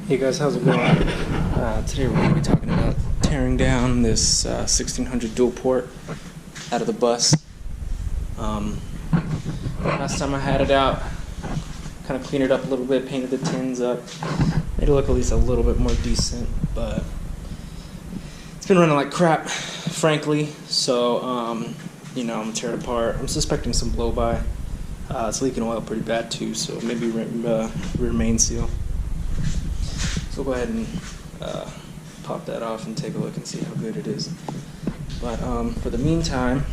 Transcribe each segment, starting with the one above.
Hey guys, how's it going? Today we're going to be talking about tearing down this 1600 dual port out of the bus. Last time I had it out, kind of cleaned it up a little bit, painted the tins up, made it look at least a little bit more decent, but it's been running like crap, frankly, so I'm going to tear it apart. I'm suspecting some blow-by. It's leaking oil pretty bad too, so maybe rear main seal. So we'll go ahead and pop that off and take a look and see how good it is. But for the meantime,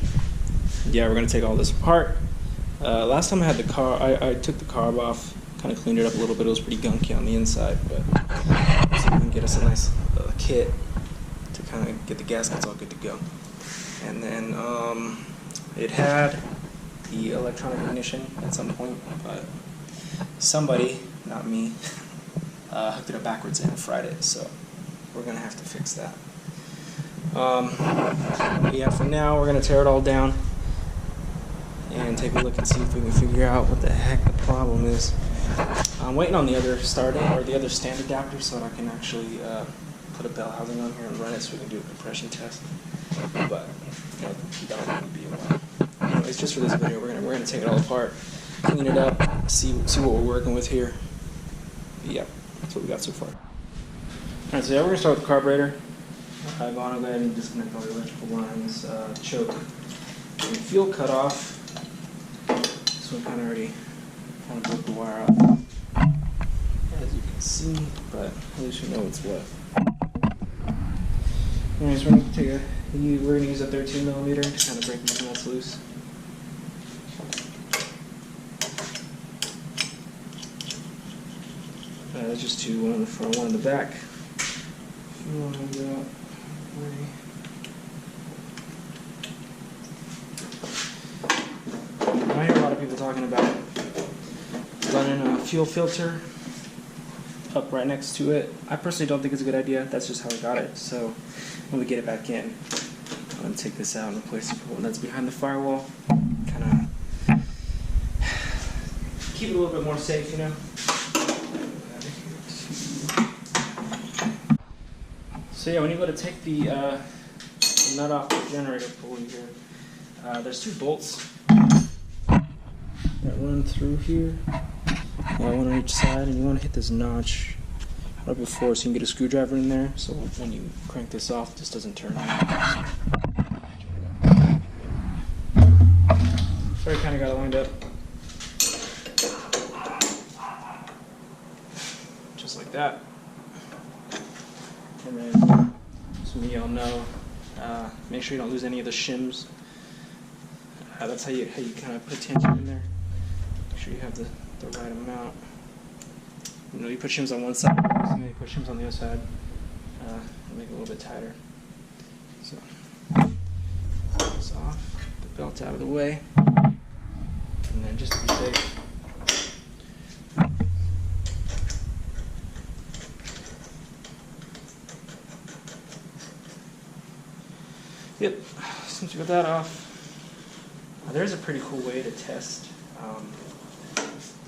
yeah, we're going to take all this apart. Last time I had the car, I took the carb off, kind of cleaned it up a little bit. It was pretty gunky on the inside, but let's see if we can get us a nice kit to kind of get the gaskets all good to go. And then it had the electronic ignition at some point, but somebody, not me, hooked it up backwards and fried it, so we're going to have to fix that. Yeah, for now we're going to tear it all down and take a look and see if we can figure out what the heck the problem is. I'm waiting on the other starting or the other stand adapter so that I can actually put a bell housing on here and run it so we can do a compression test. But that'll probably be a while. Anyways, just for this video, we're gonna take it all apart, clean it up, see what we're working with here. Yep. That's what we got so far. Alright, so yeah, we're going to start with the carburetor. I'm going to go ahead and disconnect all the electrical lines, choke, and fuel cut off. This one kind of already broke the wire out, as you can see, but at least you know what's what. Anyways, we're going to use a 13mm to kind of break these nuts loose. That's just two, one in the front, one in the back. One in the way. I hear a lot of people talking about running a fuel filter up right next to it. I personally don't think it's a good idea. That's just how I got it. So when we get it back in, I'm going to take this out and replace it with one that's behind the firewall. Kind of keep it a little bit more safe, you know. So yeah, when you go to take the nut off the generator pulley here, there's two bolts that run through here, one on each side, and you want to hit this notch right before so you can get a screwdriver in there, so when you crank this off, this doesn't turn on. So I kind of got it lined up. Just like that. And then, some of y'all know, make sure you don't lose any of the shims. That's how you kind of put tension in there. Make sure you have the right amount. You put shims on one side, and then you put shims on the other side. Make it a little bit tighter. So, pull this off, the belt out of the way, and then just to be safe. Yep, since we got that off, there's a pretty cool way to test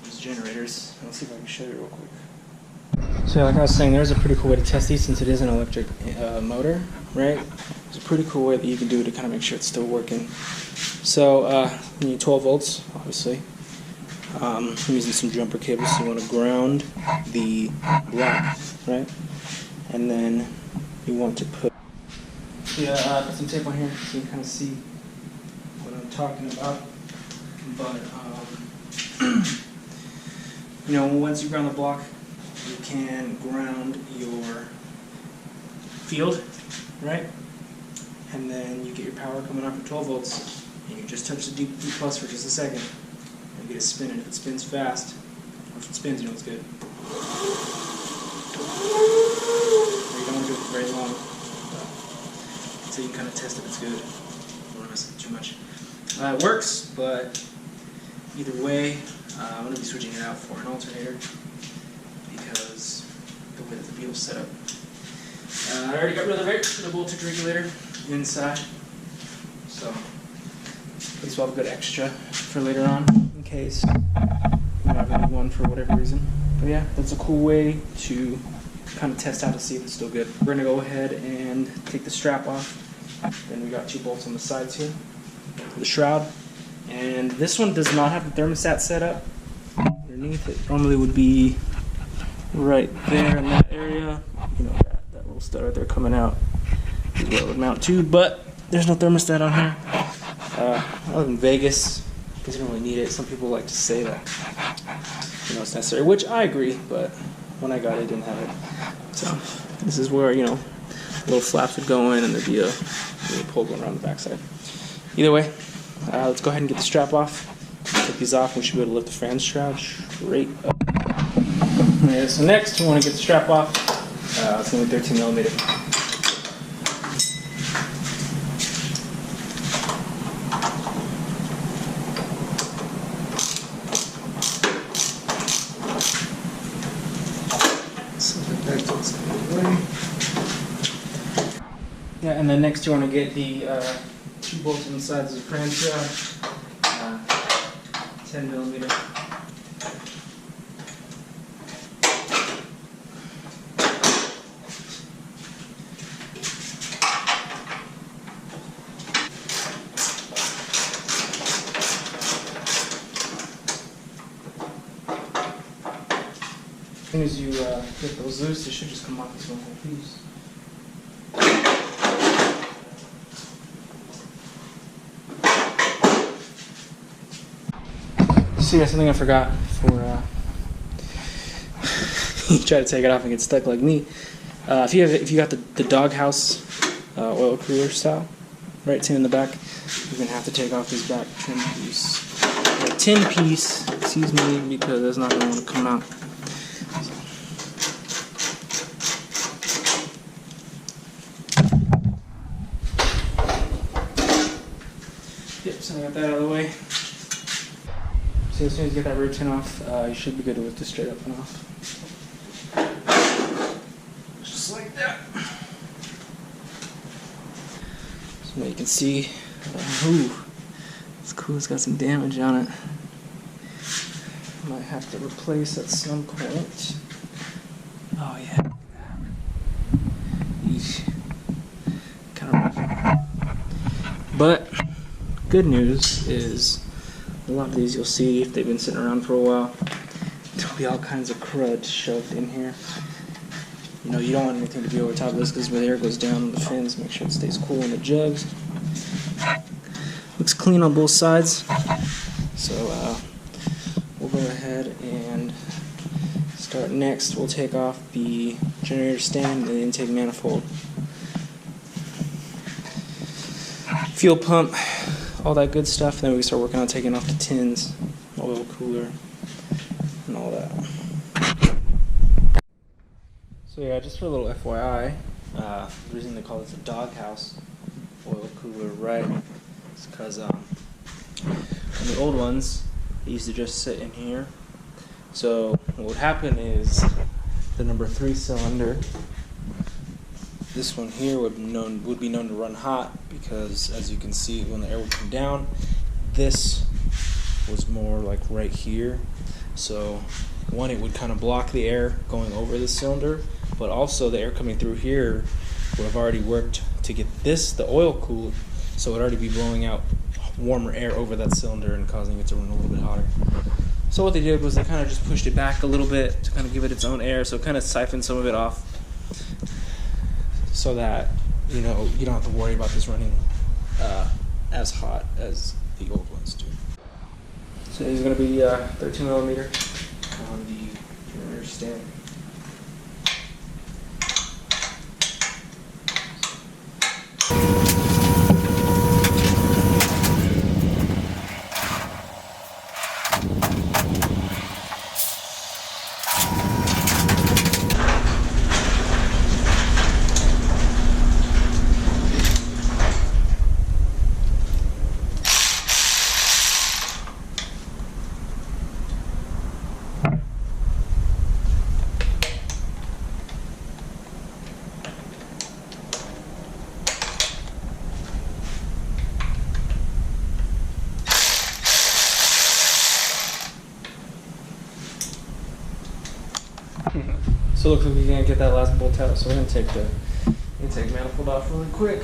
these generators. Let's see if I can show you real quick. So yeah, like I was saying, there's a pretty cool way to test these since it is an electric motor, right? There's a pretty cool way that you can do to kind of make sure it's still working. So you need 12 volts, obviously. I'm using some jumper cables, so you want to ground the block, right? And then you want to put put some tape on here so you can kind of see what I'm talking about. But, once you ground the block, you can ground your field, right? And then you get your power coming off at 12 volts, and you just touch the D plus for just a second, and get it spinning. If it spins fast, or if it spins, you know it's good. Or you don't want to do it for very long. So you can kind of test if it's good. Don't want to mess with it too much. It works, but either way, I'm going to be switching it out for an alternator because the way that the Beetle's set up. I already got rid of the voltage regulator inside, so at least we'll have a good extra for later on in case we have any one for whatever reason. But yeah, that's a cool way to kind of test out to see if it's still good. We're gonna go ahead and take the strap off. Then we got 2 bolts on the sides here, the shroud. And this one does not have the thermostat set up. Underneath it normally would be right there in that area. You know, that little stud right there coming out is where it would mount to, but there's no thermostat on here. I live in Vegas, because you don't really need it. Some people like to say that, you know, it's necessary, which I agree, but when I got it, I didn't have it. So this is where, you know, little flaps would go in and there'd be a little pole going around the backside. Either way, let's go ahead and get the strap off. Take these off, we should be able to lift the fan shroud straight up. Okay, so next we want to get the strap off. It's going to be 13 millimeter. Yeah, and then next you want to get the 2 bolts on the sides of the fan shroud. 10 millimeter. As soon as you get those loose, they should just come off this one whole piece. See, that's something I forgot for you try to take it off and get stuck like me. If you got the doghouse oil cooler style, right, tin in the back, you're gonna have to take off this back tin piece, excuse me, because it's not gonna want to come out. Yep, so I got that out of the way. So as soon as you get that rear tin off, you should be good to lift it straight up and off. Just like that. So now you can see, ooh, it's cool, it's got some damage on it. Might have to replace at some point. Oh yeah. Eesh. Kind of rough. But good news is, a lot of these you'll see, if they've been sitting around for a while, there'll be all kinds of crud shoved in here. You know, you don't want anything to be over top of this because where the air goes down on the fins, make sure it stays cool in the jugs. Looks clean on both sides. So we'll go ahead and start next. We'll take off the generator stand and the intake manifold. Fuel pump, all that good stuff, and then we can start working on taking off the tins, oil cooler, and all that. So yeah, just for a little FYI, the reason they call this a doghouse oil cooler, right, is because on the old ones, they used to just sit in here. So what would happen is the number 3 cylinder, this one here would be known to run hot because, as you can see, when the air would come down, this was more like right here. So one, it would kind of block the air going over the cylinder, but also the air coming through here would have already worked to get the oil cooled, so it would already be blowing out warmer air over that cylinder and causing it to run a little bit hotter. So what they did was they kind of just pushed it back a little bit to kind of give it its own air, so it kind of siphoned some of it off, so that, you know, you don't have to worry about this running as hot as the old ones do. So it's going to be 13 millimeter on the generator stand. So it looks like we can't get that last bolt out, so we're gonna take the intake manifold off really quick.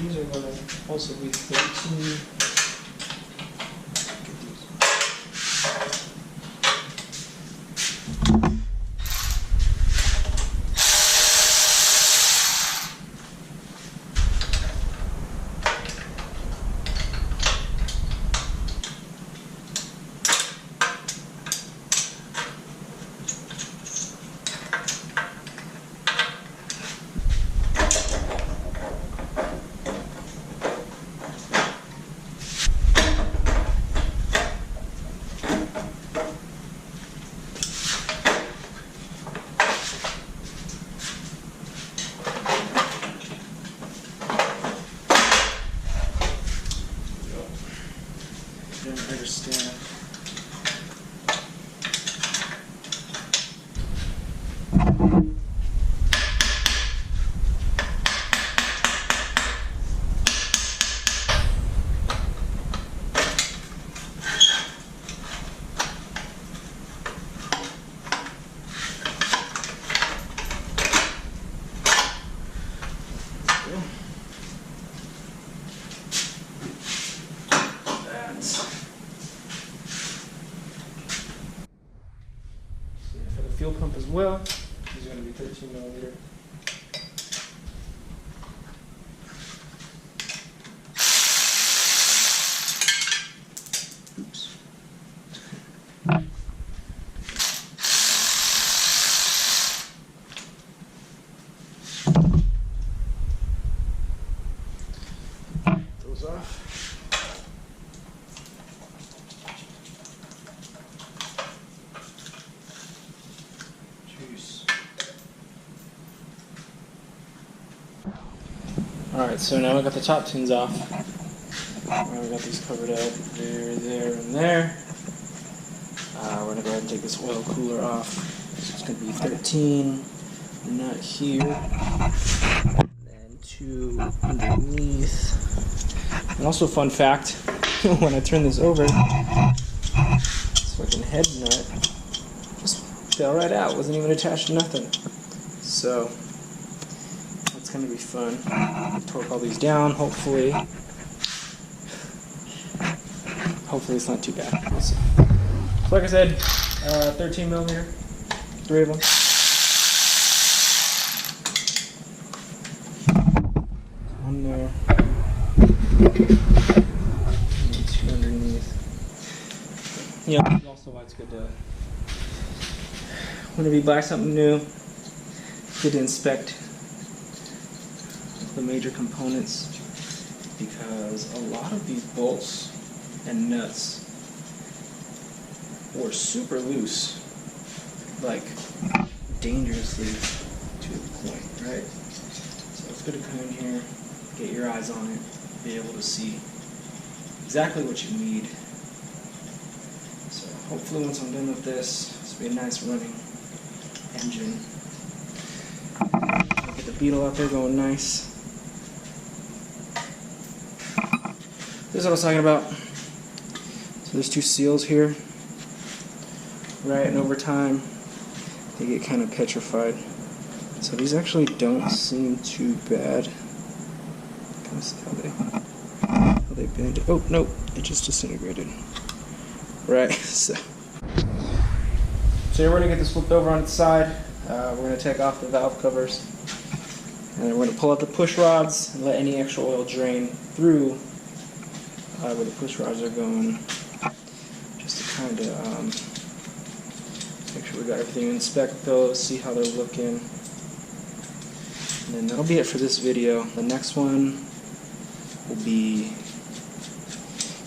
These are gonna also be 13. Didn't understand. For the fuel pump as well, these are going to be 13 millimeter. Oops. Those off. Alright, so now we got the top tins off. We got these covered up there, and there. We're going to go ahead and take this oil cooler off. So it's going to be 13, nut here, and then 2 underneath. And also, fun fact, when I turn this over, this fucking head nut just fell right out. Wasn't even attached to nothing. So it's going to be fun. Torque all these down, hopefully. Hopefully it's not too bad. We'll see. So like I said, 13 millimeter, 3 of them. One there. And 2 underneath. Yeah, also why it's good to, whenever you buy something new, good to inspect the major components, because a lot of these bolts and nuts were super loose, like dangerously to the point, right? So it's good to come in here, get your eyes on it, be able to see exactly what you need. So hopefully once I'm done with this, this will be a nice running engine. I'll get the beetle out there going nice. This is what I was talking about. So there's 2 seals here, right? And over time, they get kind of petrified. So these actually don't seem too bad. Kind of see how they bend. Oh nope, it just disintegrated. Right. So here we're gonna get this flipped over on its side. We're gonna take off the valve covers, and then we're gonna pull out the push rods and let any extra oil drain through where the push rods are going, just to kind of make sure we got everything. Inspect those, see how they're looking, and then that'll be it for this video. The next one will be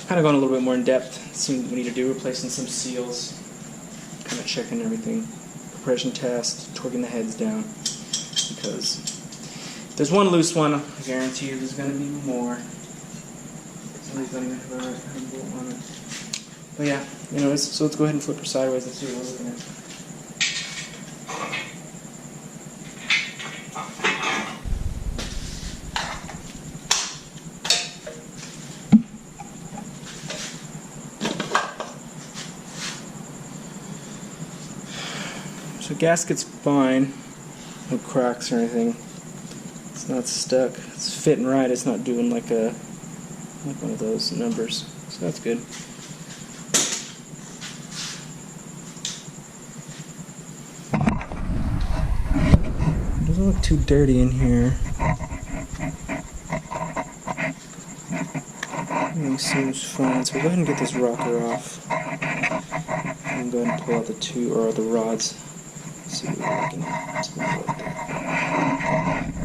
kind of going a little bit more in depth, seeing what we need to do, replacing some seals, kind of checking everything, compression test, torquing the heads down, because if there's one loose one, I guarantee you there's going to be more. Somebody's don't even have the right kind of bolt on it. But yeah, anyways, so let's go ahead and flip her sideways and see what we're looking at. So So gasket's fine, no cracks or anything. It's not stuck. It's fitting right. It's not doing like one of those numbers. So that's good. Doesn't look too dirty in here. Everything seems fine. So we'll go ahead and get this rocker off. And go ahead and pull out the rods. Let's see what we're looking at. It's gonna look there.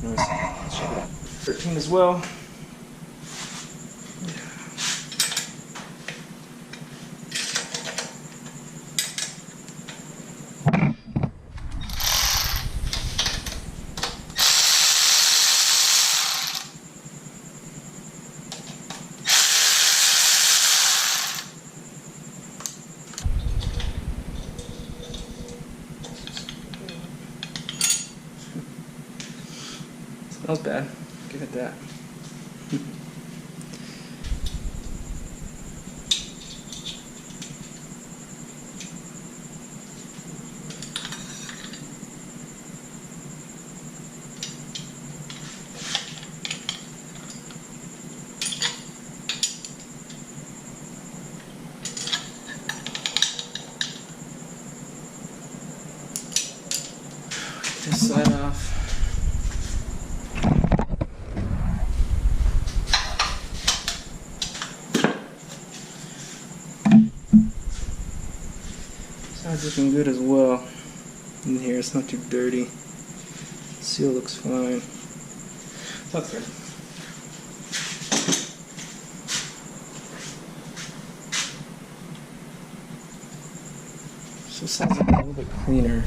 Let's check it out. 13 as well. Smells bad. Give it that. Get this side off. Side's looking good as well. In here, it's not too dirty. Seal looks fine. That's good. So it sounds like a little bit cleaner.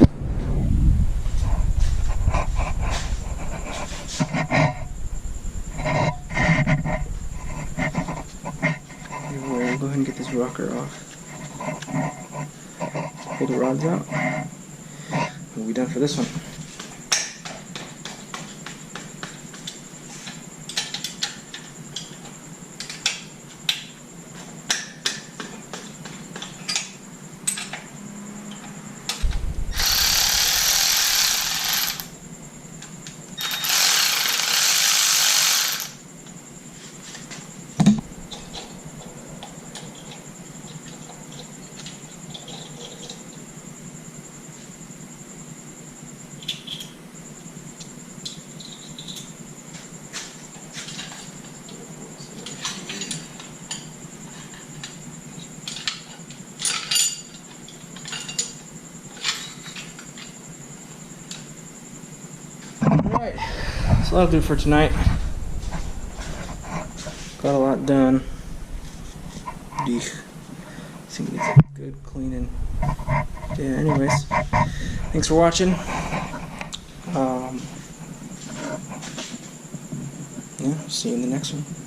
We'll go ahead and get this rocker off. Pull the rods out. We'll be done for this one. Alright, so that'll do for tonight. Got a lot done. Seems needs a good cleaning. Yeah, anyways, thanks for watching. Yeah, see you in the next one.